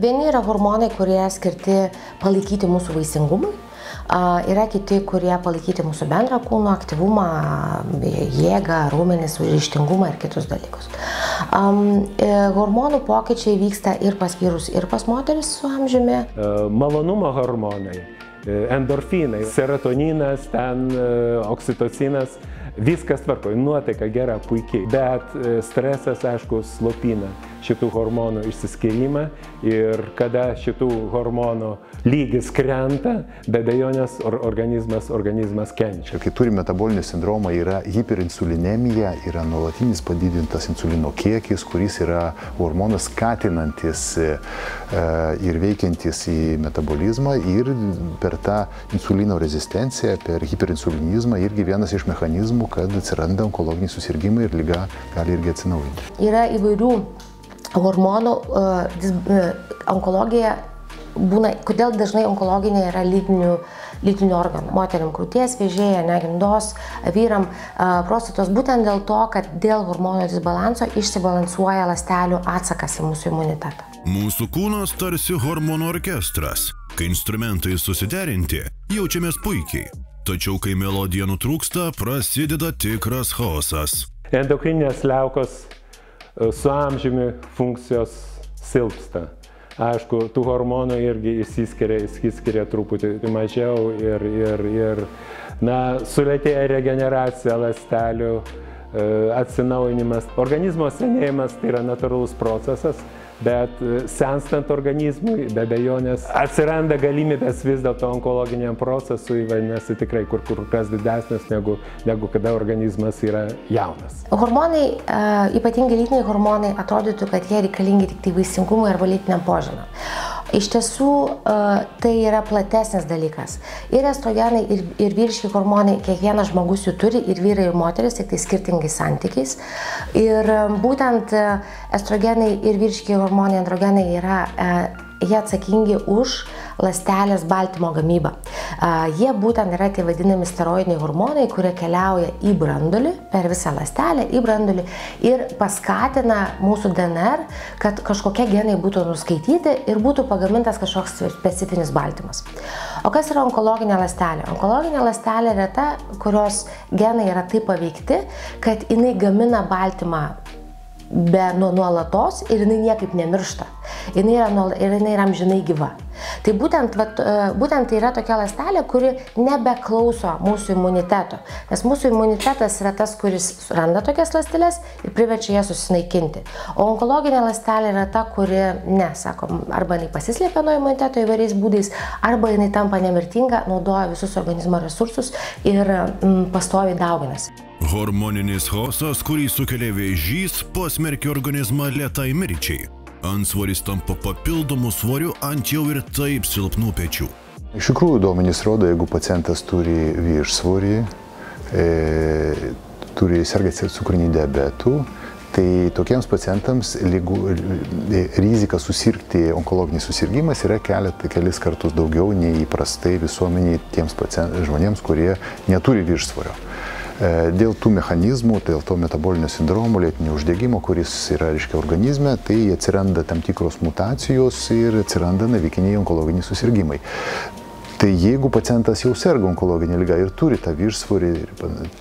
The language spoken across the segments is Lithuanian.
Vieni yra hormonai, kurie skirti palaikyti mūsų vaisingumui. Yra kiti, kurie palaikyti mūsų bendrą kūno aktyvumą, jėgą, raumenis, ryžtingumą ir kitus dalykus. Hormonų pokyčiai vyksta ir pas vyrus, ir pas moteris su amžiumi. Malonumo hormonai, endorfinai, serotoninas, oksitocinas, viskas tvarkoj, nuotaika gera, puikiai. Bet stresas, aišku, slopina šitų hormonų išsiskyrimą ir kada šitų hormonų lygis krenta, be abejonės organizmas kenčia. Kai turime metabolinį sindromą, yra hiperinsulinemija, yra nuolatinis padidintas insulino kiekis, kuris yra hormonas skatinantis ir veikiantis į metabolizmą, ir per tą insulino rezistenciją, per hiperinsulinizmą irgi vienas iš mechanizmų, kad atsiranda onkologiniai susirgimai ir liga gali irgi atsinaujinti. Yra įvairių hormonų, onkologija būna, kodėl dažnai onkologinė yra lytinių organų. Moteriam krūties vėžėje, gimdos, vyram prostatos, būtent dėl to, kad dėl hormonų disbalanso išsibalansuoja ląstelių atsakas į mūsų imunitetą. Mūsų kūnas tarsi hormonų orkestras. Kai instrumentai susiderinti, jaučiamės puikiai. Tačiau, kai melodija nutrūksta, prasideda tikras chaosas. Endokrininės liaukos su amžiumi funkcijos silpsta. Aišku, tų hormonų irgi išsiskiria truputį mažiau ir sulėtėja regeneracija ląstelių, atsinaujinimas. Organizmo senėjimas tai yra natūralus procesas, bet senstant organizmui, be abejonės, atsiranda galimybės vis dėlto onkologiniam procesui, vadinasi tikrai kur kas didesnės negu kada organizmas yra jaunas. Hormonai, ypatingai lytiniai hormonai, atrodytų, kad jie reikalingi tik tai vaisingumui arba lytiniam požymiam. Iš tiesų, tai yra platesnis dalykas. Ir estrogenai, ir vyriški hormonai, kiekvienas žmogus jų turi, ir vyrai, ir moteris, tik tai skirtingais santykiais. Ir būtent estrogenai ir vyriški hormonai, androgenai jie atsakingi už ląstelės baltymo gamybą. Jie būtent yra tie vadinami steroidiniai hormonai, kurie keliauja į branduolį, per visą ląstelę, į branduolį ir paskatina mūsų DNR, kad kažkokie genai būtų nuskaityti ir būtų pagamintas kažkoks specifinis baltymas. O kas yra onkologinė ląstelė? Onkologinė ląstelė yra ta, kurios genai yra taip paveikti, kad jinai gamina baltymą nuolatos ir jinai niekaip nemiršta. Jinai yra amžinai gyva. Tai būtent tai yra tokia ląstelė, kuri nebeklauso mūsų imuniteto. Nes mūsų imunitetas yra tas, kuris randa tokias ląsteles ir priverčia jas susinaikinti. O onkologinė ląstelė yra ta, kuri, arba jinai pasislėpia nuo imuniteto įvairiais būdais, arba jinai tampa nemirtinga, naudoja visus organizmo resursus ir pastoviai dauginasi. Hormoninis chaosas, kurį sukelia vėžys, pasmerkia organizmą lėtai mirčiai. Antsvoris tampa papildomų svorių ant jau ir taip silpnų pečių. Iš tikrųjų, duomenys rodo, jeigu pacientas turi viršsvorį, serga cukriniu diabetu, tai tokiems pacientams rizika susirgti onkologiniais susirgymais yra kelis kartus daugiau nei įprastai visuomeniai tiems žmonėms, kurie neturi viršsvorio. Dėl tų mechanizmų, dėl to metabolinio sindromo, lėtinio uždegimo, kuris yra, organizme, tai atsiranda tam tikros mutacijos ir atsiranda navikiniai onkologiniai susirgymai. Tai jeigu pacientas jau serga onkologinė liga ir turi tą viršsvorį,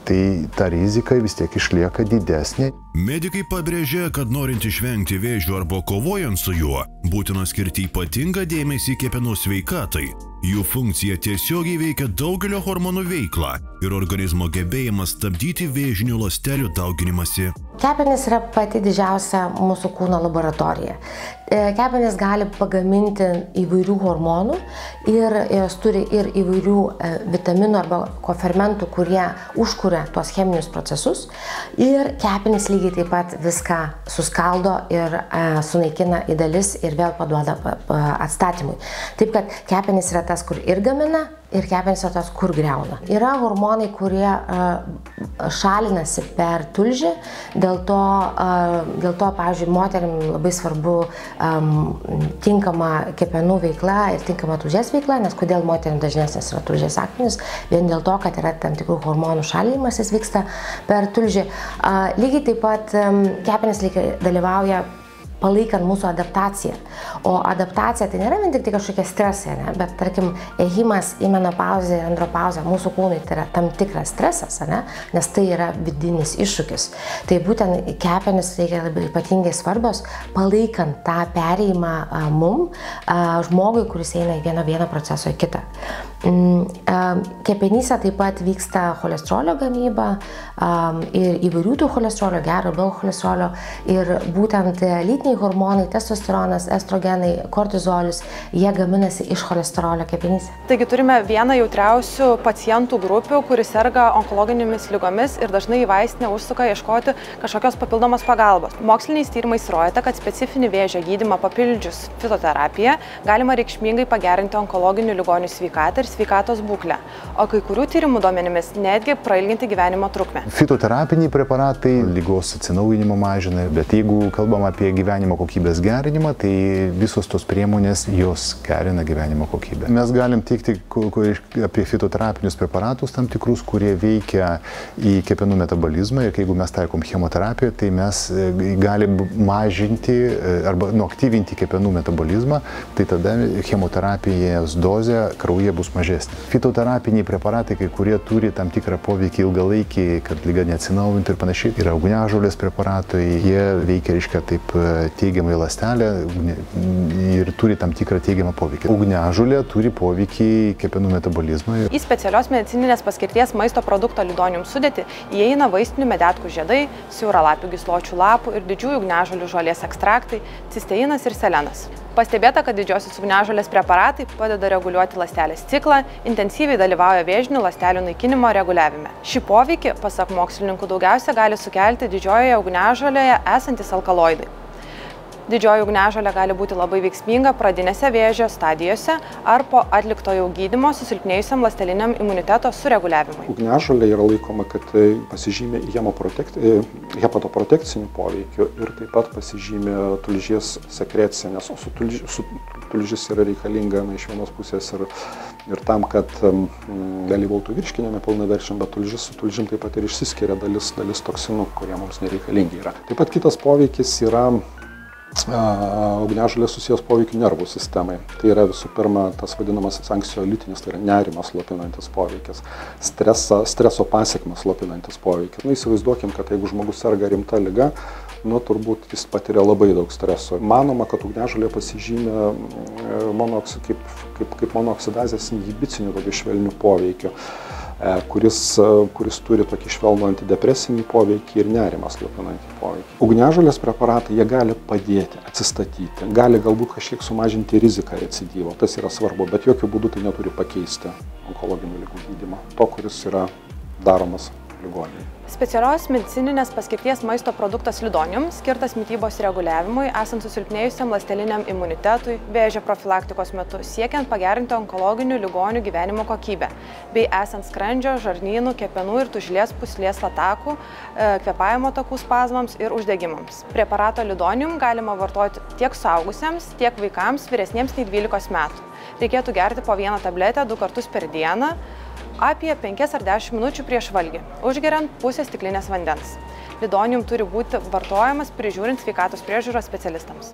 tai ta rizika vis tiek išlieka didesnė. Medikai pabrėžia, kad norint išvengti vėžio arba kovojant su juo, būtina skirti ypatingą dėmesį kepenų sveikatai. Jų funkcija tiesiogiai veikia daugelio hormonų veiklą ir organizmo gebėjimą stabdyti vėžinių ląstelių dauginimąsi. Kepenys yra pati didžiausia mūsų kūno laboratorija. Kepenys gali pagaminti įvairių hormonų ir jos turi ir įvairių vitaminų arba kofermentų, kurie užkuria tuos cheminius procesus. Ir kepenys lygiai taip pat viską suskaldo ir sunaikina į dalis ir vėl paduoda atstatymui. Taip kad kepenys yra tas, kur ir gamina, ir kepenys yra tas, kur griauna. Yra hormonai, kurie šalinasi per tulžį, dėl to, pavyzdžiui, moterim labai svarbu tinkama kepenų veikla ir tinkama tulžies veikla, nes kodėl moterim dažnesnis yra tulžies akmenys, vien dėl to, kad yra tam tikrų hormonų šalinimas, jis vyksta per tulžį. Lygiai taip pat kepenys dalyvauja palaikant mūsų adaptaciją. O adaptacija tai nėra vien tik tai kažkokie stresai, ne? Bet tarkim, ėjimas į menopauzę ir andropauzę mūsų kūnui tai yra tam tikras stresas, ne? Nes tai yra vidinis iššūkis. Tai būtent kepenys reikia labai ypatingai svarbios, palaikant tą perėjimą žmogui, kuris eina į vieno proceso į kitą. Kepenyse taip pat vyksta cholesterolio gamyba ir įvairių tų cholesterolio, gero, blogo cholesterolio, ir būtent lytiniai hormonai, testosteronas, estrogenai, kortizolis, jie gaminasi iš cholesterolio kepenyse. Taigi turime vieną jautriausių pacientų grupių, kuris serga onkologinėmis ligomis ir dažnai į vaistinę užsuka ieškoti kažkokios papildomos pagalbos. Moksliniais tyrimais įrodyta, kad specifinį vėžio gydymą papildžius fitoterapiją galima reikšmingai pagerinti onkologinių ligonių sveikatą ir sveikatos būklę, o kai kurių tyrimų duomenimis netgi prailginti gyvenimo trukmę. Fitoterapiniai preparatai lygos atsinaujinimo mažina, bet jeigu kalbam apie gyvenimo kokybės gerinimą, tai visos tos priemonės jos gerina gyvenimo kokybę. Mes galim teikti apie fitoterapinius preparatus tam tikrus, kurie veikia į kepenų metabolizmą, ir jeigu mes taikom chemoterapiją, tai mes galim mažinti arba nuaktyvinti kepenų metabolizmą, tai tada chemoterapijos dozė kraujyje bus mažesnė. Fitoterapiniai preparatai, kai kurie turi tam tikrą poveikį ilgalaikį, kad liga neatsinaujintų ir panašiai. Yra ugniažolės preparatai, jie veikia, reiškia, taip teigiamai ląstelę ir turi tam tikrą teigiamą poveikį. Ugniažolė turi poveikį kepenų metabolizmą. Į specialios medicininės paskirties maisto produkto lidonium sudėtį įeina vaistinių medetkų žiedai, siauralapių gysločių lapų ir didžiųjų ugniažolių žolės ekstraktai, cisteinas ir selenas. Pastebėta, kad didžiosios ugniažolės preparatai padeda reguliuoti ląstelės ciklą, intensyviai dalyvauja vėžinių ląstelių naikinimo reguliavime. Šį poveikį, pasak mokslininkų, daugiausia gali sukelti didžiojoje ugniažolėje esantis alkaloidai. Didžioji ugniažolė gali būti labai veiksminga pradinėse vėžio stadijose ar po atlikto jau gydymo susilpnėjusiam ląsteliniam imuniteto sureguliavimui. Ugniažolė yra laikoma, kad pasižymė hepatoprotekciniu poveikiu ir taip pat pasižymė tulžies sekreciją, nes tulžis yra reikalinga iš vienos pusės ir tam, kad dalyvautų virškinime pilnaverčiam, bet tulžis su tulžim taip pat ir išsiskiria dalis toksinų, kurie mums nereikalingi yra. Taip pat kitas poveikis yra ugniažolės susijęs poveikiu nervų sistemai. Tai yra visų pirma tas vadinamas anksiolitinis, tai yra nerimas slopinantis poveikis, streso pasekmes slopinantis poveikis. Įsivaizduokim, kad jeigu žmogus serga rimta liga, turbūt jis patiria labai daug streso. Manoma, kad ugniažolė pasižymė kaip monoksidazės inhibicinių tokių švelnių poveikių, kuris turi tokį švelnų antidepresinį poveikį ir nerimą slopinantį poveikį. Ugniažolės preparatai, jie gali padėti atsistatyti, gali galbūt kažkiek sumažinti riziką recidyvo, tas yra svarbu, bet jokių būdų tai neturi pakeisti onkologinių ligų gydymo, to, kuris yra daromas ligoniui. Specialios medicininės paskirties maisto produktas lidonium skirtas mitybos reguliavimui, esant susilpnėjusiam ląsteliniam imunitetui, vėžio profilaktikos metu, siekiant pagerinti onkologinių ligonių gyvenimo kokybę, bei esant skrandžio, žarnynų, kepenų ir tužlės pūslės latakų, kvėpavimo takų spazmams ir uždegimams. Preparato lidonium galima vartoti tiek suaugusiems, tiek vaikams vyresniems nei 12 metų. Reikėtų gerti po vieną tabletę 2 kartus per dieną, apie 5 ar 10 minučių prieš valgį, užgeriant pusę stiklinės vandens. Lidonium turi būti vartojamas prižiūrint sveikatos priežiūros specialistams.